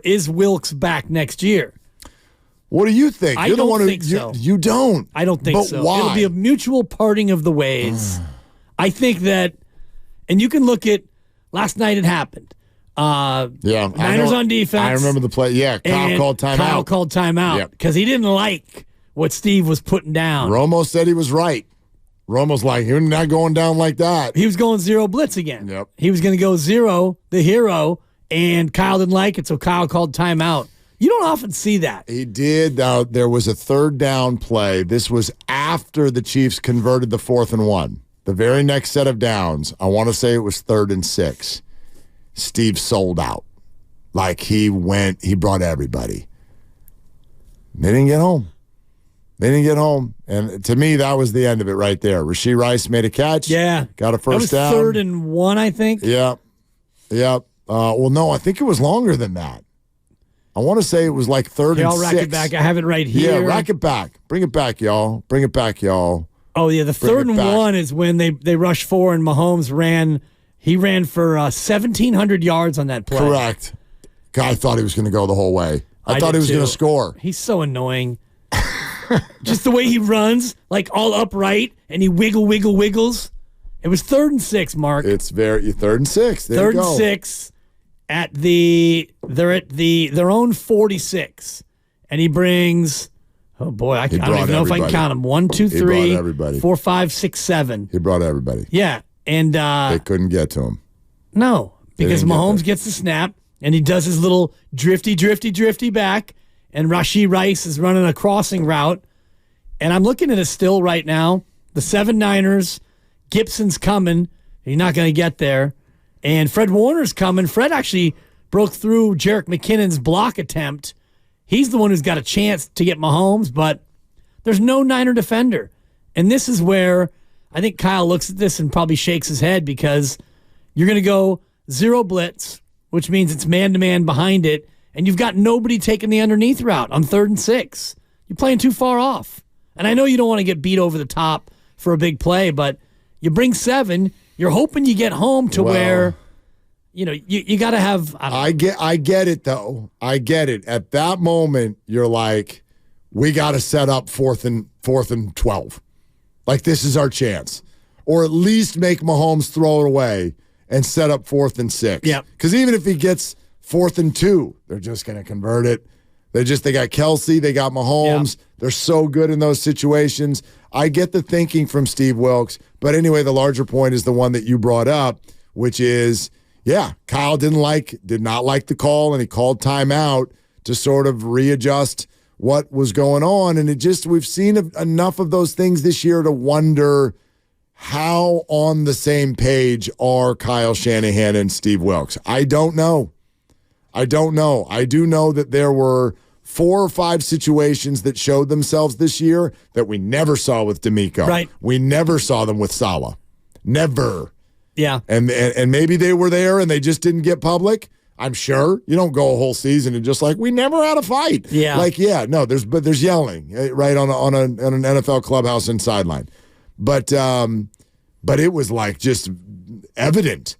Is Wilks back next year? What do you think? I don't think so. You don't. I don't think so. Why? It'll be a mutual parting of the ways. I think that, and you can look at last night. It happened. Niners on defense. I remember the play. Yeah, Kyle called timeout. Because he didn't like what Steve was putting down. Romo said he was right. Romo's like, you're not going down like that. He was going zero blitz again. Yep. He was going to go zero, the hero, and Kyle didn't like it, so Kyle called timeout. You don't often see that. He did. There was a third down play. This was after the Chiefs converted the 4th and 1. The very next set of downs, I want to say it was 3rd and 6. Steve sold out. Like he brought everybody. They didn't get home. And to me, that was the end of it right there. Rashee Rice made a catch. Yeah. Got a first down. 3rd and 1, I think. Yeah. Well, no, I think it was longer than that. I want to say it was like 3rd and 6. I'll rack it back. I have it right here. Yeah, rack it back. Bring it back, y'all. Oh, yeah, the 3rd and 1 is when they rushed 4 and Mahomes ran. He ran for 1,700 yards on that play. Correct. Guy thought he was going to go the whole way. I thought he was going to score. He's so annoying. Just the way he runs, like all upright, and he wiggles. It was 3rd and 6, Mark. It's 3rd and 6. There 3rd and 6 they're at their own 46, and he brings. Oh boy, I don't even know if I can count them. 1, 2, 3, 4, 5, 6, 7. He brought everybody. Yeah, and they couldn't get to him. No, because Mahomes gets the snap, and he does his little drifty back, and Rashee Rice is running a crossing route, and I'm looking at a still right now. The 7 Niners, Gibson's coming. He's not going to get there. And Fred Warner's coming. Fred actually broke through Jerick McKinnon's block attempt. He's the one who's got a chance to get Mahomes, but there's no Niner defender. And this is where I think Kyle looks at this and probably shakes his head, because you're going to go zero blitz, which means it's man-to-man behind it, and you've got nobody taking the underneath route on 3rd and 6. You're playing too far off. And I know you don't want to get beat over the top for a big play, but you bring 7, you're hoping you get home to where, you got to have. I get it though. I get it. At that moment, you're like, we got to set up 4th and 12. Like, this is our chance, or at least make Mahomes throw it away and set up 4th and 6. Yeah. Because even if he gets 4th and 2, they're just going to convert it. They got Kelsey, they got Mahomes. Yeah. They're so good in those situations. I get the thinking from Steve Wilks, but anyway, the larger point is the one that you brought up, which is, Kyle did not like the call, and he called timeout to sort of readjust what was going on. And we've seen enough of those things this year to wonder how on the same page are Kyle Shanahan and Steve Wilks. I don't know. I do know that there were 4 or 5 situations that showed themselves this year that we never saw with D'Amico. Right. We never saw them with Saleh. Never. Yeah. And maybe they were there and they just didn't get public. I'm sure. You don't go a whole season and just like, we never had a fight. Yeah. There's yelling right on an NFL clubhouse and sideline. But it was like just evident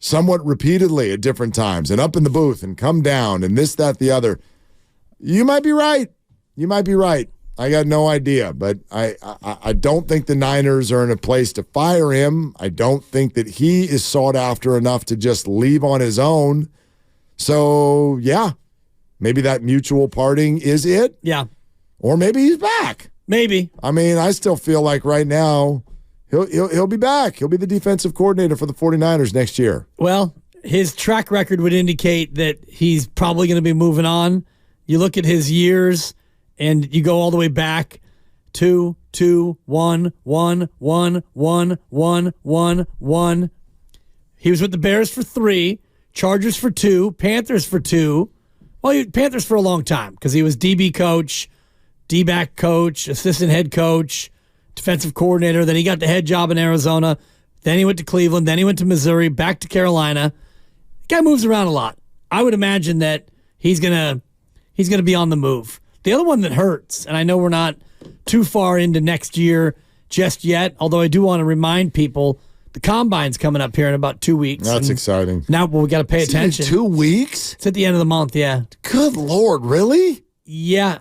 somewhat repeatedly at different times, and up in the booth and come down and this, that, the other. You might be right. I got no idea, but I don't think the Niners are in a place to fire him. I don't think that he is sought after enough to just leave on his own. So, maybe that mutual parting is it. Yeah. Or maybe he's back. Maybe. I mean, I still feel like right now he'll be back. He'll be the defensive coordinator for the 49ers next year. Well, his track record would indicate that he's probably going to be moving on. You look at his years, and you go all the way back 2, 2, 1, 1, 1, 1, 1, 1, 1. He was with the Bears for 3, Chargers for 2, Panthers for 2. Well, Panthers for a long time because he was DB coach, D-back coach, assistant head coach, defensive coordinator. Then he got the head job in Arizona. Then he went to Cleveland. Then he went to Missouri, back to Carolina. The guy moves around a lot. I would imagine that he's gonna be on the move. The other one that hurts, and I know we're not too far into next year just yet, although I do want to remind people, The Combine's coming up here in about 2 weeks. That's exciting. Now we got to pay attention. 2 weeks? It's at the end of the month, yeah. Good Lord, really? Yeah.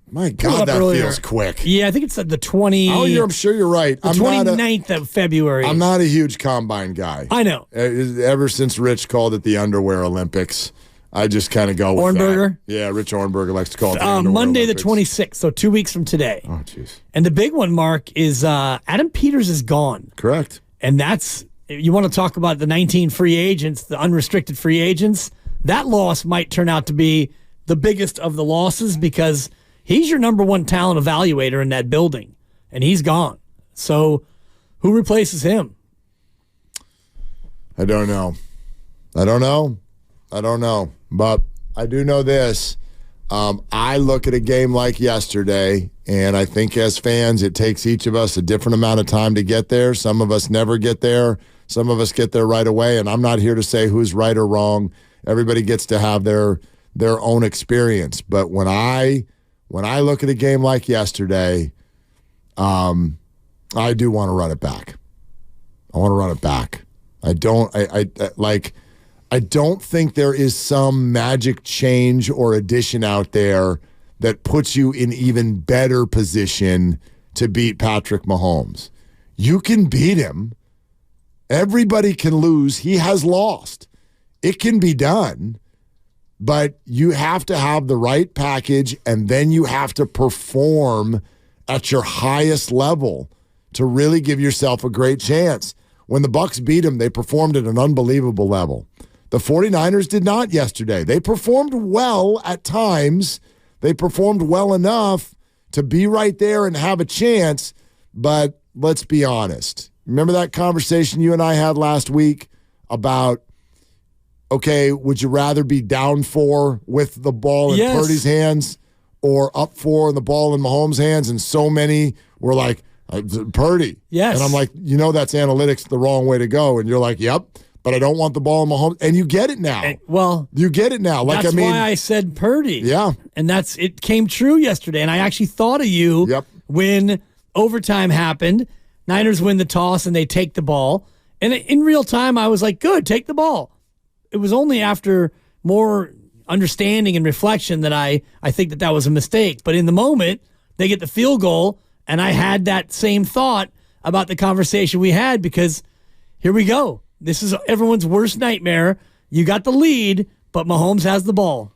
My God, that feels quick. Yeah, I think it's the 20. Oh, I'm sure you're right. The 29th of February. I'm not a huge Combine guy. I know. Ever since Rich called it the Underwear Olympics, I just kind of go with Ornberger? that. Yeah, Rich Ornberger likes to call it the Underwear Monday Olympics. the 26th, so 2 weeks from today. Oh, jeez. And the big one, Mark, is Adam Peters is gone. Correct. And that's, you want to talk about the 19 free agents, the unrestricted free agents, that loss might turn out to be the biggest of the losses because he's your number one talent evaluator in that building, and he's gone. So who replaces him? I don't know. But I do know this. I look at a game like yesterday, and I think as fans, it takes each of us a different amount of time to get there. Some of us never get there. Some of us get there right away, and I'm not here to say who's right or wrong. Everybody gets to have their own experience. But when I look at a game like yesterday, I do want to run it back. I want to run it back. I don't think there is some magic change or addition out there that puts you in even better position to beat Patrick Mahomes. You can beat him. Everybody can lose. He has lost. It can be done, but you have to have the right package, and then you have to perform at your highest level to really give yourself a great chance. When the Bucs beat him, they performed at an unbelievable level. The 49ers did not yesterday. They performed well at times. They performed well enough to be right there and have a chance, but let's be honest. Remember that conversation you and I had last week about, okay, would you rather be down 4 with the ball in Purdy's hands or up 4 and the ball in Mahomes' hands? And so many were like, Purdy. Yes. And I'm like, that's analytics the wrong way to go. And you're like, yep, but I don't want the ball in Mahomes. And you get it now. You get it now. That's why I said Purdy. Yeah. And it came true yesterday. And I actually thought of you when overtime happened. Niners win the toss and they take the ball. And in real time, I was like, good, take the ball. It was only after more understanding and reflection that I think that was a mistake. But in the moment, they get the field goal, and I had that same thought about the conversation we had because here we go. This is everyone's worst nightmare. You got the lead, but Mahomes has the ball.